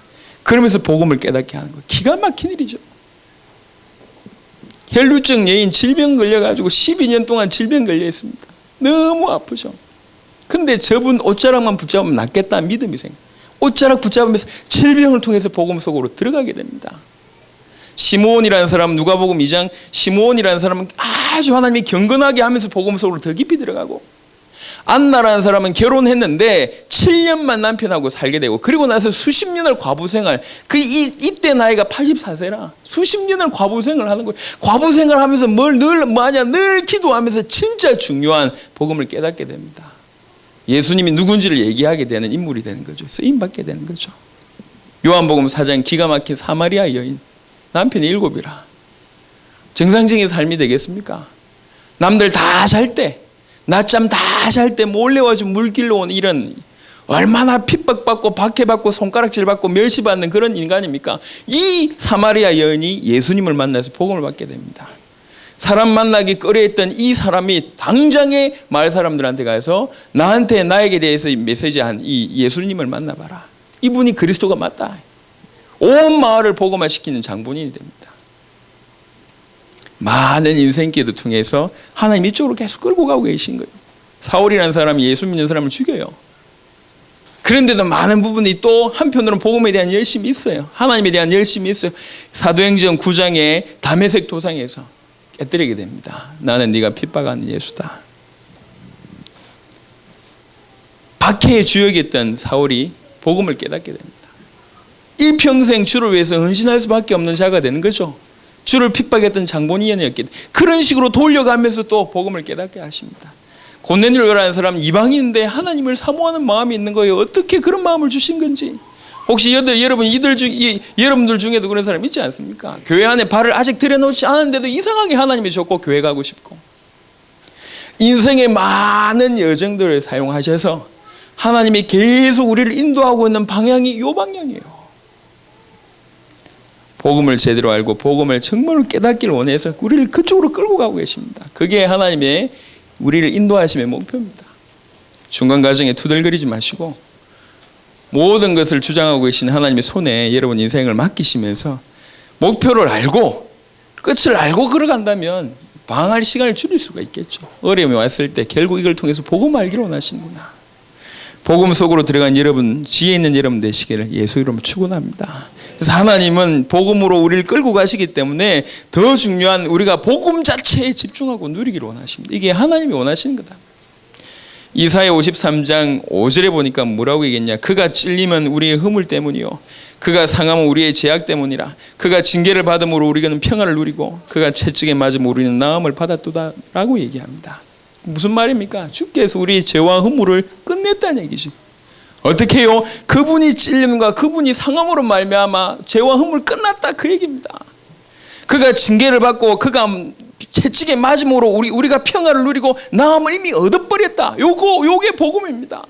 그러면서 복음을 깨닫게 하는 거예요. 기가 막힌 일이죠. 혈루증 여인 질병 걸려가지고 12년 동안 질병 걸려 있습니다. 너무 아프죠. 근데 저분 옷자락만 붙잡으면 낫겠다는 믿음이 생겨요. 옷자락 붙잡으면서 질병을 통해서 복음 속으로 들어가게 됩니다. 시므온이라는 사람, 누가복음 2장, 시므온이라는 사람은 아주 하나님이 경건하게 하면서 복음 속으로 더 깊이 들어가고, 안나라는 사람은 결혼했는데 7년만 남편하고 살게 되고, 그리고 나서 수십 년을 과부생활, 이때 나이가 84세라 수십 년을 과부생활을 하는 거예요. 과부생활을 하면서 늘 기도하면서 진짜 중요한 복음을 깨닫게 됩니다. 예수님이 누군지를 얘기하게 되는 인물이 되는 거죠. 쓰임받게 되는 거죠. 요한복음 4장 기가 막힌 사마리아 여인, 남편이 7이라. 정상적인 삶이 되겠습니까? 남들 다 잘 때, 낮잠 다 잘 때 몰래 와서 물 길러 온 이런, 얼마나 핍박받고 박해받고 손가락질받고 멸시받는 그런 인간입니까? 이 사마리아 여인이 예수님을 만나서 복음을 받게 됩니다. 사람 만나기 꺼려했던 이 사람이 당장에 마을 사람들한테 가서 나에게 대해서 메시지한 이 예수님을 만나봐라, 이분이 그리스도가 맞다. 온 마을을 복음화시키는 장본인이 됩니다. 많은 인생길을 통해서 하나님 이쪽으로 계속 끌고 가고 계신 거예요. 사울이라는 사람이 예수 믿는 사람을 죽여요. 그런데도 많은 부분이 또 한편으로는 복음에 대한 열심이 있어요. 하나님에 대한 열심이 있어요. 사도행전 9장에 다메섹 도상에서 깨뜨리게 됩니다. 나는 네가 핍박하는 예수다. 박해의 주역이었던 사울이 복음을 깨닫게 됩니다. 일평생 주를 위해서 헌신할 수밖에 없는 자가 되는 거죠. 주를 핍박했던 장본인이었기 때문에 그런 식으로 돌려가면서 또 복음을 깨닫게 하십니다. 고넬료라는 사람은 이방인인데 하나님을 사모하는 마음이 있는 거예요. 어떻게 그런 마음을 주신 건지. 혹시 여러분들 중에도 그런 사람 있지 않습니까? 교회 안에 발을 아직 들여놓지 않았는데도 이상하게 하나님이 좋고 교회 가고 싶고, 인생의 많은 여정들을 사용하셔서 하나님이 계속 우리를 인도하고 있는 방향이 이 방향이에요. 복음을 제대로 알고 복음을 정말로 깨닫기를 원해서 우리를 그쪽으로 끌고 가고 계십니다. 그게 하나님의 우리를 인도하심의 목표입니다. 중간 과정에 투덜거리지 마시고 모든 것을 주장하고 계신 하나님의 손에 여러분 인생을 맡기시면서 목표를 알고 끝을 알고 걸어간다면 방황할 시간을 줄일 수가 있겠죠. 어려움이 왔을 때 결국 이걸 통해서 복음 알기를 원하시는구나. 복음 속으로 들어간 여러분, 지혜 있는 여러분 되시기를 예수 이름으로 축원합니다. 그래서 하나님은 복음으로 우리를 끌고 가시기 때문에 더 중요한 우리가 복음 자체에 집중하고 누리기를 원하십니다. 이게 하나님이 원하시는 거다. 이사야 53장 5절에 보니까 뭐라고 얘기했냐. 그가 찔림은 우리의 허물 때문이요 그가 상함은 우리의 죄악 때문이라. 그가 징계를 받음으로 우리는 평안을 누리고 그가 채찍에 맞음으로 우리는 나음을 받았도다 라고 얘기합니다. 무슨 말입니까? 주께서 우리의 죄와 허물을 끝냈다는 얘기지. 어떻게 해요? 그분이 찔림과 그분이 상함으로 말미암아 죄와 허물 끝났다 그 얘기입니다. 그가 징계를 받고 그가 채찍에 맞음으로 우리가 평화를 누리고 나음을 이미 얻어버렸다. 요게 복음입니다.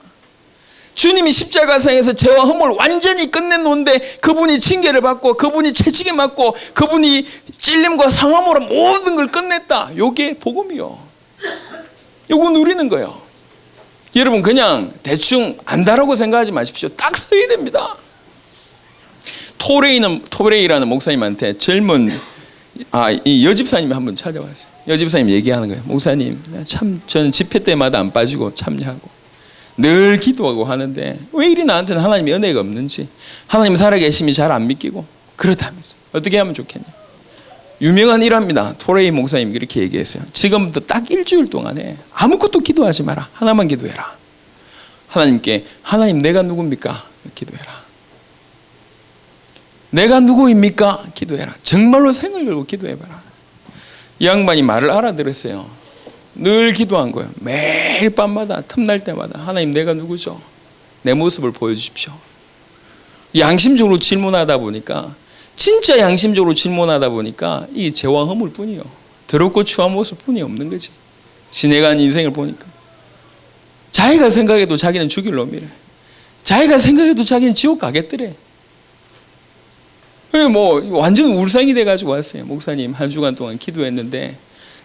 주님이 십자가상에서 죄와 허물을 완전히 끝내놓은데 그분이 징계를 받고 그분이 채찍에 맞고 그분이 찔림과 상함으로 모든 걸 끝냈다. 요게 복음이요. 요거 누리는 거예요. 여러분 그냥 대충 안다라고 생각하지 마십시오. 딱 써야 됩니다. 토레이라는 목사님한테 젊은 이 여집사님이 한번 찾아왔어요. 여집사님 얘기하는 거예요. 목사님 참 저는 집회 때마다 안 빠지고 참여하고 늘 기도하고 하는데 왜 이리 나한테는 하나님의 은혜가 없는지 하나님 살아계심이 잘 안 믿기고 그렇다면서 어떻게 하면 좋겠냐. 유명한 일합니다. 토레이 목사님이 그렇게 얘기했어요. 지금부터 딱 일주일 동안에 아무것도 기도하지 마라. 하나만 기도해라. 하나님께 하나님 내가 누굽니까? 기도해라. 내가 누구입니까? 기도해라. 정말로 생을 걸고 기도해봐라. 이 양반이 말을 알아들었어요. 늘 기도한 거예요. 매일 밤마다 틈날 때마다 하나님 내가 누구죠? 내 모습을 보여주십시오. 양심적으로 질문하다 보니까 진짜 양심적으로 질문하다 보니까 이 죄와 허물 뿐이요. 더럽고 추한 모습 뿐이 없는 거지. 지내간 인생을 보니까. 자기가 생각해도 자기는 죽일 놈이래. 자기가 생각해도 자기는 지옥 가겠더래. 완전 울상이 돼가지고 왔어요. 목사님 한 주간 동안 기도했는데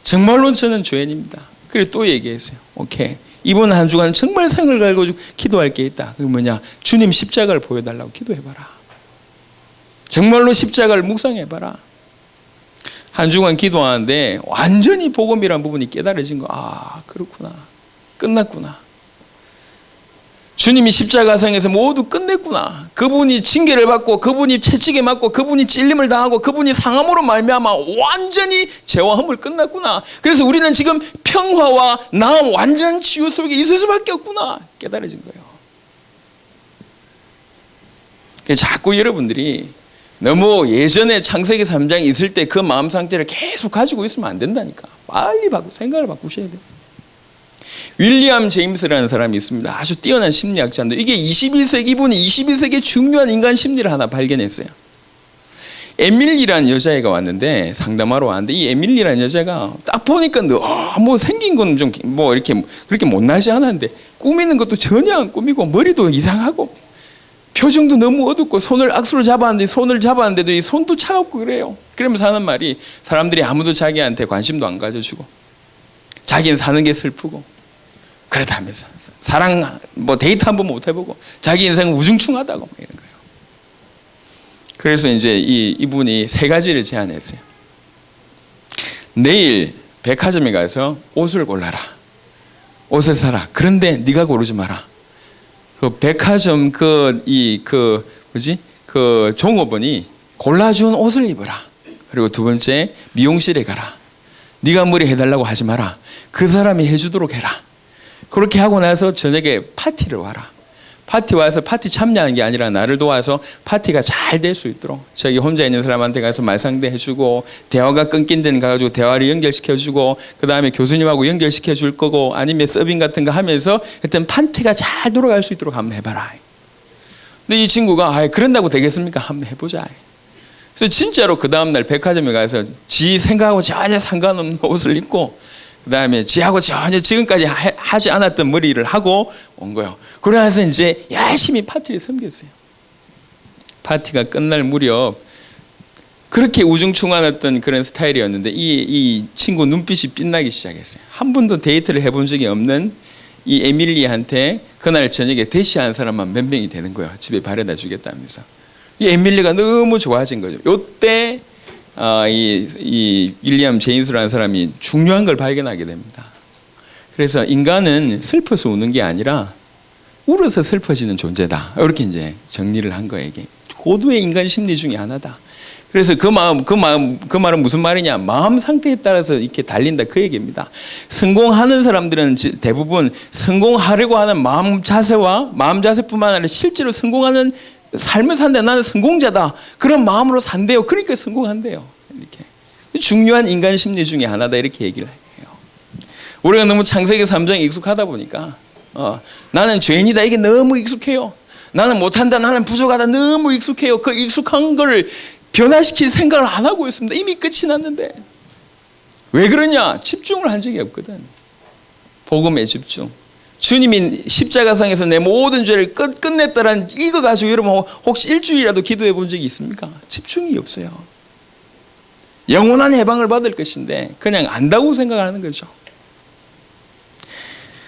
정말로 저는 죄인입니다. 그래 또 얘기했어요. 오케이. 이번 한 주간 정말 생을 갈고 기도할 게 있다. 그게 뭐냐. 주님 십자가를 보여달라고 기도해봐라. 정말로 십자가를 묵상해봐라. 한 주간 기도하는데 완전히 복음이라는 부분이 깨달아진 거. 그렇구나. 끝났구나. 주님이 십자가상에서 모두 끝냈구나. 그분이 징계를 받고 그분이 채찍에 맞고 그분이 찔림을 당하고 그분이 상함으로 말미암아 완전히 죄와 허물 끝났구나. 그래서 우리는 지금 평화와 나음 완전 치유 속에 있을 수밖에 없구나. 깨달아진 거예요. 그래서 자꾸 여러분들이 너무 예전에 창세기 3장에 있을 때 그 마음 상태를 계속 가지고 있으면 안 된다니까. 빨리 생각을 바꾸셔야 돼요. 윌리엄 제임스라는 사람이 있습니다. 아주 뛰어난 심리학자인데 이분이 21세기의 중요한 인간 심리를 하나 발견했어요. 에밀리라는 여자애가 왔는데 상담하러 왔는데 이 에밀리라는 여자가 딱 보니까 생긴 건 좀 이렇게 그렇게 못나지 않았는데 꾸미는 것도 전혀 안 꾸미고 머리도 이상하고 표정도 너무 어둡고 손을 잡았는데도 이 손도 차갑고 그래요. 그러면서 하는 말이 사람들이 아무도 자기한테 관심도 안 가져주고 자기는 사는 게 슬프고 그렇다면서 사랑 데이트 한번 못 해보고 자기 인생은 우중충하다고 이런 거예요. 그래서 이제 이분이 세 가지를 제안했어요. 내일 백화점에 가서 옷을 골라라. 옷을 사라. 그런데 네가 고르지 마라. 그 백화점 그 종업원이 골라준 옷을 입어라. 그리고 두 번째 미용실에 가라. 네가 머리 해달라고 하지 마라. 그 사람이 해주도록 해라. 그렇게 하고 나서 저녁에 파티를 와라. 파티 와서 파티 참여하는 게 아니라 나를 도와서 파티가 잘 될 수 있도록 자기 혼자 있는 사람한테 가서 말상대 해주고 대화가 끊긴 데는 가가지고 대화를 연결시켜주고 그 다음에 교수님하고 연결시켜 줄 거고 아니면 서빙 같은 거 하면서 하여튼 파티가 잘 돌아갈 수 있도록 한번 해봐라. 근데 이 친구가 그런다고 되겠습니까? 한번 해보자. 그래서 진짜로 그 다음날 백화점에 가서 지 생각하고 전혀 상관없는 옷을 입고 그 다음에 지하고 전혀 지금까지 하지 않았던 머리를 하고 온 거예요. 그러면서 이제 열심히 파티를 섬겼어요. 파티가 끝날 무렵 그렇게 우중충한 그런 스타일이었는데 이 친구 눈빛이 빛나기 시작했어요. 한 번도 데이트를 해본 적이 없는 이 에밀리한테 그날 저녁에 대시하는 사람만 몇 명이 되는 거예요. 집에 바래다 주겠다면서. 이 에밀리가 너무 좋아진 거죠. 요때 이 윌리엄 제임스라는 사람이 중요한 걸 발견하게 됩니다. 그래서 인간은 슬퍼서 우는 게 아니라 울어서 슬퍼지는 존재다. 이렇게 이제 정리를 한 거예요. 이게 고도의 인간 심리 중에 하나다. 그래서 그 말은 무슨 말이냐? 마음 상태에 따라서 이렇게 달린다 그 얘기입니다. 성공하는 사람들은 대부분 성공하려고 하는 마음 자세뿐만 아니라 실제로 성공하는 삶을 산다. 나는 성공자다. 그런 마음으로 산대요. 그러니까 성공한대요. 이렇게 중요한 인간 심리 중에 하나다 이렇게 얘기를 해요. 우리가 너무 창세기 3장에 익숙하다 보니까 나는 죄인이다 이게 너무 익숙해요. 나는 못한다. 나는 부족하다. 너무 익숙해요. 그 익숙한 걸 변화시킬 생각을 안 하고 있습니다. 이미 끝이 났는데. 왜 그러냐? 집중을 한 적이 없거든. 복음에 집중. 주님이 십자가상에서 내 모든 죄를 끝냈다라는 이거 가지고 여러분 혹시 일주일이라도 기도해 본 적이 있습니까? 집중이 없어요. 영원한 해방을 받을 것인데 그냥 안다고 생각하는 거죠.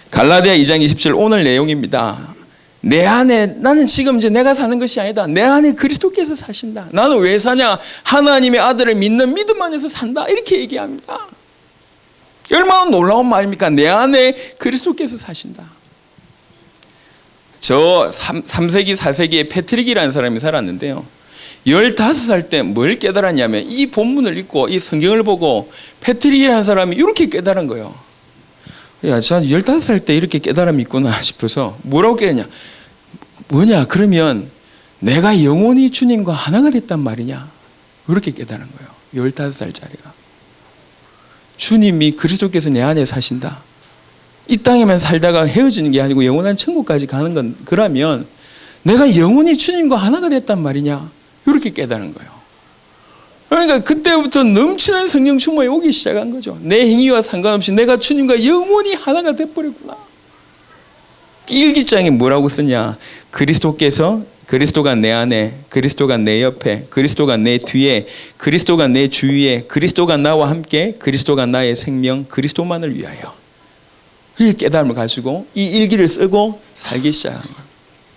갈라디아 2장 27 오늘 내용입니다. 내 안에 나는 지금 이제 내가 사는 것이 아니다. 내 안에 그리스도께서 사신다. 나는 왜 사냐? 하나님의 아들을 믿는 믿음 안에서 산다. 이렇게 얘기합니다. 얼마나 놀라운 말입니까? 내 안에 그리스도께서 사신다. 저 3세기 4세기에 패트릭이라는 사람이 살았는데요. 15살 때 뭘 깨달았냐면 이 본문을 읽고 이 성경을 보고 패트릭이라는 사람이 이렇게 깨달은 거예요. 야, 저 15살 때 이렇게 깨달음이 있구나 싶어서 뭐라고 깨달냐? 뭐냐? 그러면 내가 영원히 주님과 하나가 됐단 말이냐? 그렇게 깨달은 거예요. 15살짜리가. 주님이 그리스도께서 내 안에 사신다. 이 땅에만 살다가 헤어지는 게 아니고 영원한 천국까지 가는 건 그러면 내가 영원히 주님과 하나가 됐단 말이냐? 이렇게 깨달은 거예요. 그러니까 그때부터 넘치는 성령 충만이 오기 시작한 거죠. 내 행위와 상관없이 내가 주님과 영원히 하나가 돼버렸구나. 일기장에 뭐라고 쓰냐? 그리스도가 내 안에, 그리스도가 내 옆에, 그리스도가 내 뒤에, 그리스도가 내 주위에, 그리스도가 나와 함께, 그리스도가 나의 생명, 그리스도만을 위하여. 이 깨달음을 가지고 이 일기를 쓰고 살기 시작한 거예요.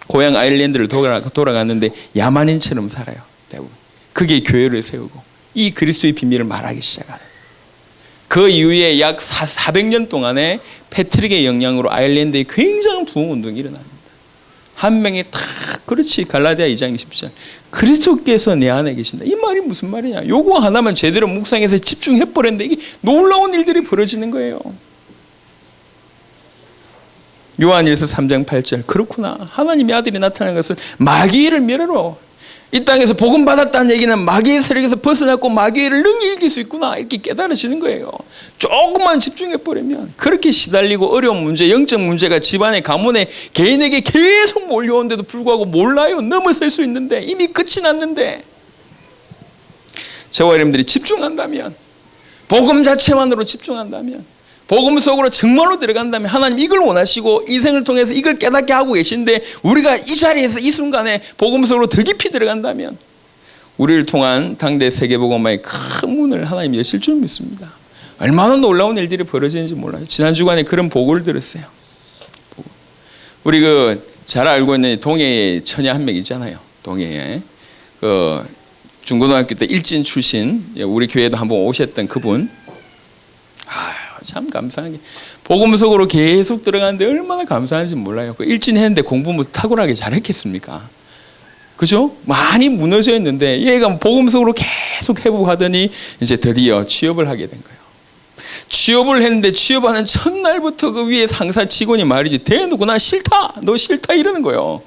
고향 아일랜드를 돌아갔는데 야만인처럼 살아요. 대부분. 그게 교회를 세우고 이 그리스도의 비밀을 말하기 시작하는. 그 이후에 약 400년 동안에 패트릭의 영향으로 아일랜드에 굉장한 부흥운동이 일어납니다. 한 명이 탁 그렇지 갈라디아 2장 27절 그리스도께서 내 안에 계신다. 이 말이 무슨 말이냐? 요거 하나만 제대로 묵상해서 집중해버렸는데 이게 놀라운 일들이 벌어지는 거예요. 요한일서 3장 8절 그렇구나. 하나님의 아들이 나타난 것은 마귀를 멸하러 이 땅에서 복음 받았다는 얘기는 마귀의 세력에서 벗어났고 마귀를 능히 이길 수 있구나 이렇게 깨달으시는 거예요. 조금만 집중해버리면 그렇게 시달리고 어려운 문제, 영적 문제가 집안에 가문에 개인에게 계속 몰려오는데도 불구하고 몰라요. 넘어설 수 있는데 이미 끝이 났는데 저와 여러분들이 집중한다면 복음 자체만으로 집중한다면 복음 속으로 정말로 들어간다면 하나님 이걸 원하시고 인생을 통해서 이걸 깨닫게 하고 계신데 우리가 이 자리에서 이 순간에 복음 속으로 더 깊이 들어간다면 우리를 통한 당대 세계복음화의 큰 문을 하나님 여실 줄 믿습니다. 얼마나 놀라운 일들이 벌어지는지 몰라요. 지난 주간에 그런 보고를 들었어요. 우리 잘 알고 있는 동해의 처녀 한 명 있잖아요. 동해에 중고등학교 때 일진 출신 우리 교회도 한번 오셨던 그분. 참 감사한 게 복음 속으로 계속 들어가는데 얼마나 감사한지 몰라요. 일진했는데 공부 뭐 탁월하게 잘했겠습니까? 그죠? 많이 무너져 있는데 얘가 복음 속으로 계속 회복하더니 이제 드디어 취업을 하게 된 거예요. 취업을 했는데 취업하는 첫날부터 그 위에 상사 직원이 말이지 대놓고 나 싫다 너 싫다 이러는 거예요.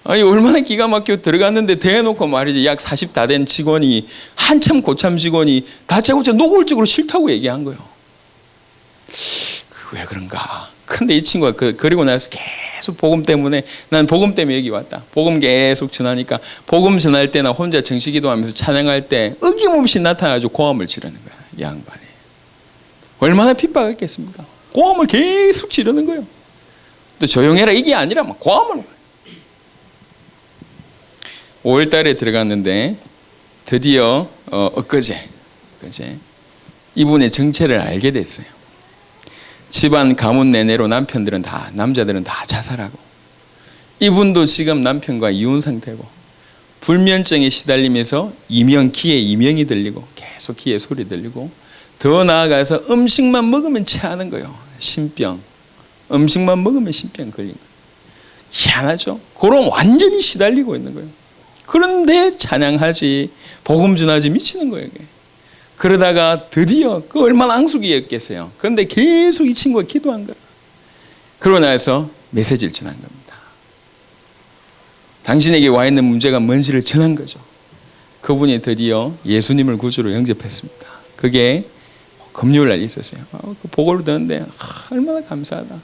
아니 얼마나 기가 막혀 들어갔는데 대놓고 말이지 약 40 다 된 직원이 한참 고참 직원이 다짜고짜 노골적으로 싫다고 얘기한 거예요. 왜 그런가? 근데 이 친구가 그리고 나서 계속 복음 때문에 난 복음 때문에 여기 왔다. 복음 계속 전하니까 복음 전할 때나 혼자 정식 기도하면서 찬양할 때 어김없이 나타나가지고 고함을 지르는 거야. 이 양반이. 얼마나 핍박했겠습니까? 고함을 계속 지르는 거예요. 또 조용해라 이게 아니라 막 고함을. 5월 달에 들어갔는데 드디어 엊그제 이분의 정체를 알게 됐어요. 집안 가문 내내로 남자들은 다 자살하고, 이분도 지금 남편과 이혼 상태고, 불면증에 시달리면서 기에 이명이 들리고, 계속 기에 소리 들리고, 더 나아가서 음식만 먹으면 체하는 거예요. 신병. 음식만 먹으면 신병 걸린 거예요. 희한하죠? 그럼 완전히 시달리고 있는 거예요. 그런데 찬양하지, 복음 전하지 미치는 거예요. 이게. 그러다가 드디어 그 얼마나 앙숙이었겠어요. 그런데 계속 이 친구가 기도한 거예요. 그러고 나서 메시지를 전한 겁니다. 당신에게 와 있는 문제가 뭔지를 전한 거죠. 그분이 드디어 예수님을 구주로 영접했습니다. 그게 금요일 날 있었어요. 그 보고를 듣는데 얼마나 감사하다.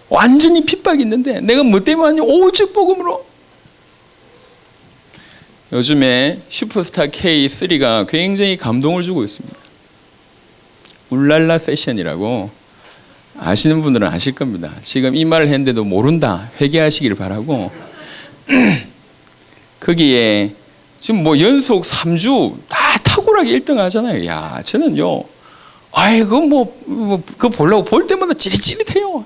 완전히 핍박이 있는데 내가 뭐 때문에 왔냐? 오직 복음으로. 요즘에 슈퍼스타 K3가 굉장히 감동을 주고 있습니다. 울랄라 세션이라고 아시는 분들은 아실 겁니다. 지금 이 말을 했는데도 모른다. 회개하시기를 바라고. 거기에 지금 뭐 연속 3주 다 탁월하게 1등 하잖아요. 야, 저는요, 그거 보려고 볼 때마다 찌릿찌릿해요.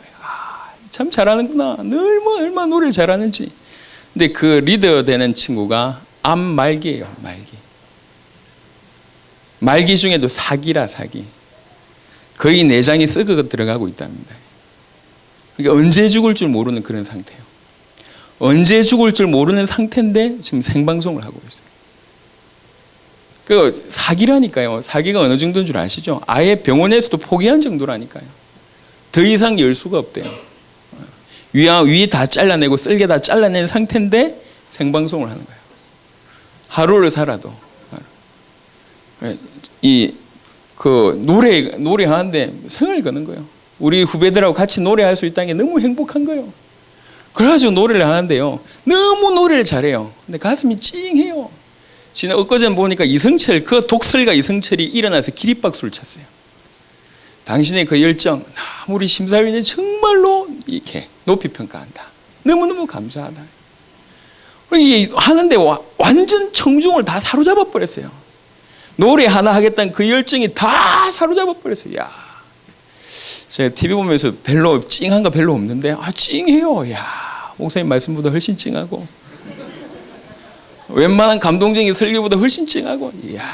참 잘하는구나. 얼마나 노래를 잘하는지. 근데 그 리더 되는 친구가 암말기예요. 말기 중에도 사기라. 거의 내장이 썩어 들어가고 있답니다. 그러니까 언제 죽을 줄 모르는 그런 상태예요. 언제 죽을 줄 모르는 상태인데 지금 생방송을 하고 있어요. 그 사기라니까요. 사기가 어느 정도인 줄 아시죠? 아예 병원에서도 포기한 정도라니까요. 더 이상 열 수가 없대요. 위 다 잘라내고 쓸개 다 잘라낸 상태인데 생방송을 하는 거예요. 하루를 살아도. 노래하는데 생을 거는 거예요. 우리 후배들하고 같이 노래할 수 있다는 게 너무 행복한 거예요. 그래가지고 노래를 하는데요. 너무 노래를 잘해요. 근데 가슴이 찡해요. 지난 엊그제 보니까 그 독설가 이성철이 일어나서 기립박수를 쳤어요. 당신의 그 열정, 우리 심사위원이 정말로 이렇게 높이 평가한다. 너무너무 감사하다. 하는데 완전 청중을 다 사로잡아 버렸어요. 노래 하나 하겠다는 그 열정이 다 사로잡아 버렸어요. 야, 제가 TV 보면서 별로 찡한 거 별로 없는데 찡해요. 야, 목사님 말씀보다 훨씬 찡하고, 웬만한 감동적인 설교보다 훨씬 찡하고, 이야,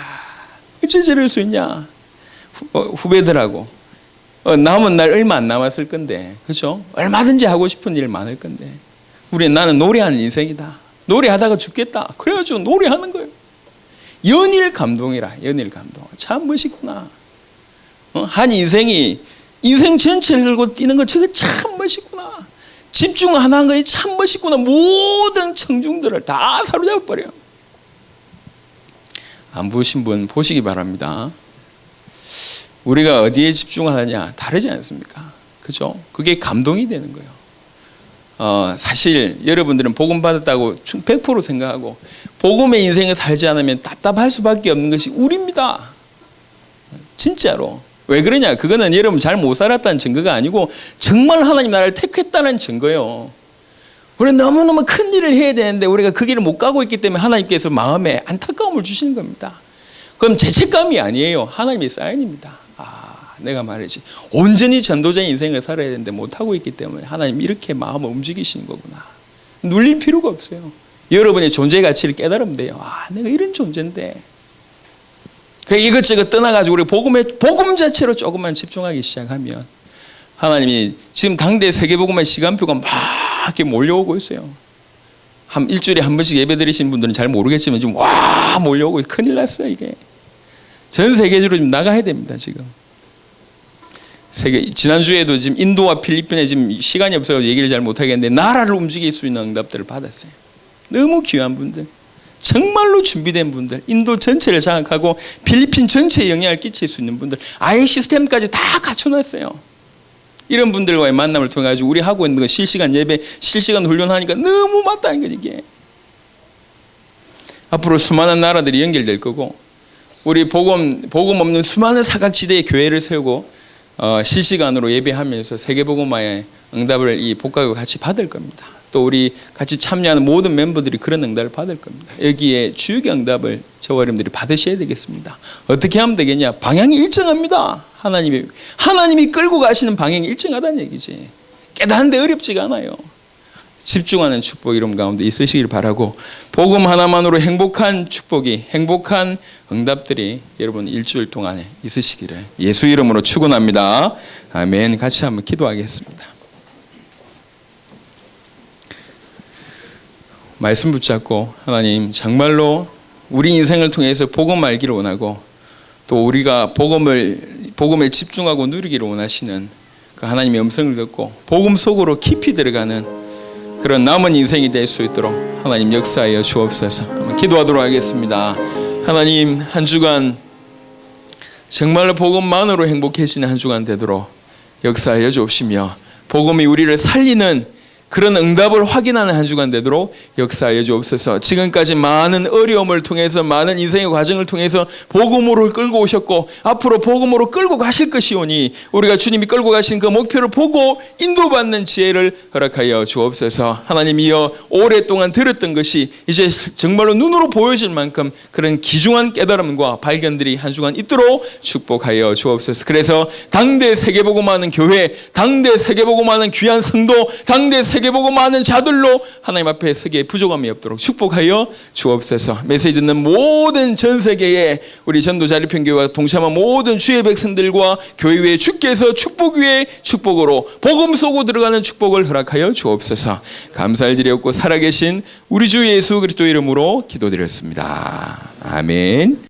어째 저럴 수 있냐? 후배들하고 남은 날 얼마 안 남았을 건데, 그렇죠? 얼마든지 하고 싶은 일 많을 건데, 나는 노래하는 인생이다. 노래하다가 죽겠다. 그래가지고 노래하는 거예요. 연일 감동이라. 연일 감동. 참 멋있구나. 한 인생 전체를 들고 뛰는 거 저게 참 멋있구나. 집중 하나 한 거에 참 멋있구나. 모든 청중들을 다 사로잡아 버려요. 안 보신 분 보시기 바랍니다. 우리가 어디에 집중하느냐 다르지 않습니까? 그죠? 그게 감동이 되는 거예요. 사실 여러분들은 복음 받았다고 100% 생각하고 복음의 인생을 살지 않으면 답답할 수밖에 없는 것이 우리입니다. 진짜로. 왜 그러냐? 그거는 여러분 잘 못 살았다는 증거가 아니고 정말 하나님 나라를 택했다는 증거예요. 우리는 너무너무 큰 일을 해야 되는데 우리가 그 길을 못 가고 있기 때문에 하나님께서 마음에 안타까움을 주시는 겁니다. 그럼 죄책감이 아니에요. 하나님의 사인입니다. 내가 말이지 온전히 전도자의 인생을 살아야 되는데 못하고 있기 때문에 하나님 이렇게 마음을 움직이시는 거구나. 눌릴 필요가 없어요. 여러분의 존재 가치를 깨달으면 돼요. 내가 이런 존재인데. 이것저것 떠나가지고 우리 복음 자체로 조금만 집중하기 시작하면 하나님이 지금 당대 세계복음의 시간표가 막 이렇게 몰려오고 있어요. 일주일에 한 번씩 예배 드리시는 분들은 잘 모르겠지만 지금 몰려오고 큰일 났어요. 이게 전 세계적으로 좀 나가야 됩니다. 지금. 지난주에도 지금 인도와 필리핀에 지금 시간이 없어서 얘기를 잘 못하겠는데 나라를 움직일 수 있는 응답들을 받았어요. 너무 귀한 분들, 정말로 준비된 분들, 인도 전체를 장악하고 필리핀 전체에 영향을 끼칠 수 있는 분들, 아예 시스템까지 다 갖춰놨어요. 이런 분들과의 만남을 통해 가지고 우리 하고 있는 거 실시간 예배, 실시간 훈련하니까 너무 맞다는 거죠. 이게 앞으로 수많은 나라들이 연결될 거고 우리 복음 없는 수많은 사각지대의 교회를 세우고 실시간으로 예배하면서 세계복음화의 응답을 이 복각을 같이 받을 겁니다. 또 우리 같이 참여하는 모든 멤버들이 그런 응답을 받을 겁니다. 여기에 주역의 응답을 저와 여러분들이 받으셔야 되겠습니다. 어떻게 하면 되겠냐? 방향이 일정합니다. 하나님이 끌고 가시는 방향이 일정하다는 얘기지. 깨닫는데 어렵지가 않아요. 집중하는 축복 이름 가운데 있으시길 바라고, 복음 하나만으로 행복한 축복이, 행복한 응답들이 여러분 일주일 동안에 있으시기를 예수 이름으로 축원합니다. 아멘. 같이 한번 기도하겠습니다. 말씀 붙잡고, 하나님 정말로 우리 인생을 통해서 복음 알기를 원하고, 또 우리가 복음에 집중하고 누리기를 원하시는 그 하나님의 음성을 듣고 복음 속으로 깊이 들어가는 그런 남은 인생이 될 수 있도록 하나님 역사하여 주옵소서. 기도하도록 하겠습니다. 하나님, 한 주간 정말로 복음만으로 행복해지는 한 주간 되도록 역사하여 주옵시며, 복음이 우리를 살리는 그런 응답을 확인하는 한 주간 되도록 역사하여 주옵소서. 지금까지 많은 어려움을 통해서, 많은 인생의 과정을 통해서 복음으로 끌고 오셨고 앞으로 복음으로 끌고 가실 것이오니, 우리가 주님이 끌고 가신 그 목표를 보고 인도받는 지혜를 허락하여 주옵소서. 하나님이여, 오랫동안 들었던 것이 이제 정말로 눈으로 보여질 만큼 그런 귀중한 깨달음과 발견들이 한 주간 있도록 축복하여 주옵소서. 그래서 당대 세계복음하는 교회, 당대 세계복음하는 귀한 성도, 당대 세계복음하는 자들로 하나님 앞에 서기에 부족함이 없도록 축복하여 주옵소서. 메시지 듣는 모든 전 세계의 우리 전도자립현교회와 동참한 모든 주의 백성들과 교회 위에 주께서 축복 위에 축복으로 복음 속으로 들어가는 축복을 허락하여 주옵소서. 감사를 드렸고 살아계신 우리 주 예수 그리스도 이름으로 기도드렸습니다. 아멘.